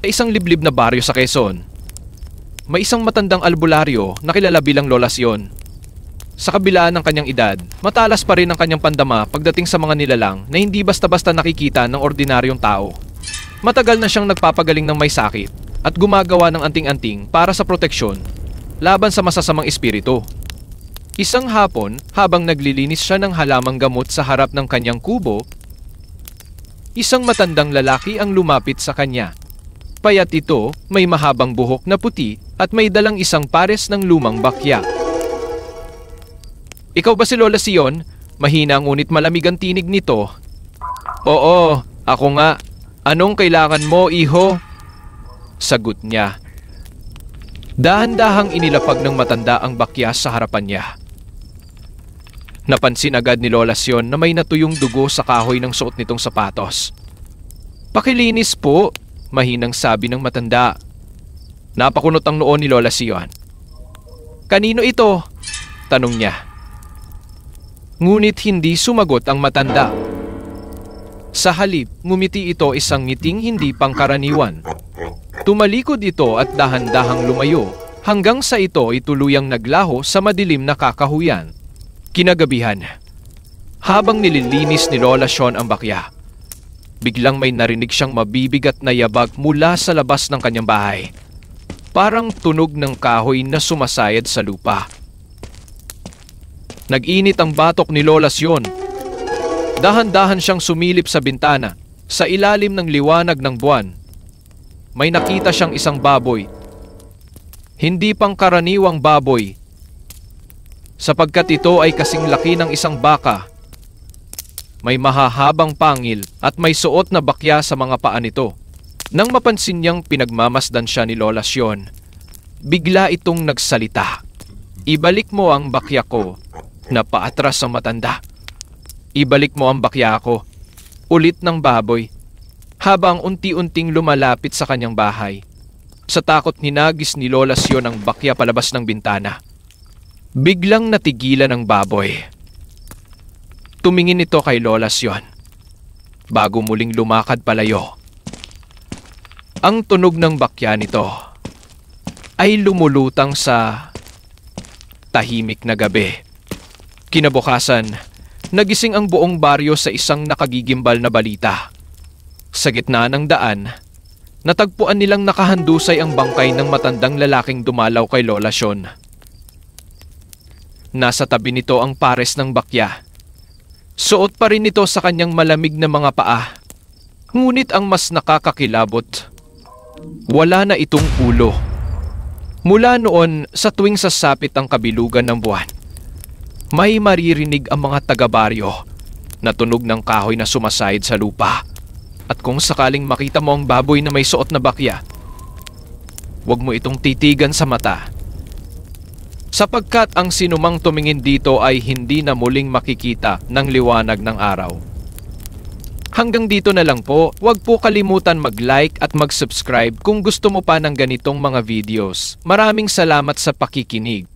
Sa isang liblib na baryo sa Quezon, may isang matandang albularyo na kilala bilang Lola Sion. Sa kabila ng kanyang edad, matalas pa rin ang kanyang pandama pagdating sa mga nilalang na hindi basta-basta nakikita ng ordinaryong tao. Matagal na siyang nagpapagaling ng may sakit at gumagawa ng anting-anting para sa proteksyon laban sa masasamang espiritu. Isang hapon, habang naglilinis siya ng halamang gamot sa harap ng kanyang kubo, isang matandang lalaki ang lumapit sa kanya. Payat ito, may mahabang buhok na puti at may dalang isang pares ng lumang bakya. "Ikaw ba si Lola Sion?" Mahina ngunit malamig ang tinig nito. "Oo, ako nga. Anong kailangan mo, iho?" Sagot niya. Dahan-dahang inilapag ng matanda ang bakya sa harapan niya. Napansin agad ni Lola Sion na may natuyong dugo sa kahoy ng suot nitong sapatos. "Pakilinis po," mahinang sabi ng matanda. Napakunot ang noo ni Lola Sion. "Kanino ito?" tanong niya. Ngunit hindi sumagot ang matanda. Sa halip, ngumiti ito isang ngiting hindi pangkaraniwan. Tumalikod ito at dahan-dahang lumayo hanggang sa ito ay tuluyang naglaho sa madilim na kakahuyan. Kinagabihan, habang nililinis ni Lola Sion ang bakya, biglang may narinig siyang mabibigat na yabag mula sa labas ng kanyang bahay. Parang tunog ng kahoy na sumasayad sa lupa. Nag-init ang batok ni Lola Sion. Dahan-dahan siyang sumilip sa bintana. Sa ilalim ng liwanag ng buwan, may nakita siyang isang baboy. Hindi pangkaraniwang baboy, sapagkat ito ay kasing laki ng isang baka. May mahahabang pangil at may suot na bakya sa mga paa nito. Nang mapansin niyang pinagmamasdan siya ni Lola Sion, bigla itong nagsalita. "Ibalik mo ang bakya ko." Napaatras ang matanda. "Ibalik mo ang bakya ko," ulit ng baboy, habang unti-unting lumalapit sa kanyang bahay. Sa takot hinagis ni Lola Sion ang bakya palabas ng bintana. Biglang natigilan ang baboy. Tumingin ito kay Lola Sion, bago muling lumakad palayo. Ang tunog ng bakya nito ay lumulutang sa tahimik na gabi. Kinabukasan, nagising ang buong baryo sa isang nakagigimbal na balita. Sa gitna ng daan, natagpuan nilang nakahandusay ang bangkay ng matandang lalaking dumalaw kay Lola Sion. Nasa tabi nito ang pares ng bakya. Suot pa rin ito sa kanyang malamig na mga paa. Ngunit ang mas nakakakilabot, wala na itong ulo. Mula noon, sa tuwing sasapit ang kabilugan ng buwan, may maririnig ang mga taga-baryo na tunog ng kahoy na sumasayad sa lupa. At kung sakaling makita mo ang baboy na may suot na bakya, huwag mo itong titigan sa mata, sapagkat ang sinumang tumingin dito ay hindi na muling makikita ng liwanag ng araw. Hanggang dito na lang po. Huwag po kalimutan mag-like at mag-subscribe kung gusto mo pa ng ganitong mga videos. Maraming salamat sa pakikinig.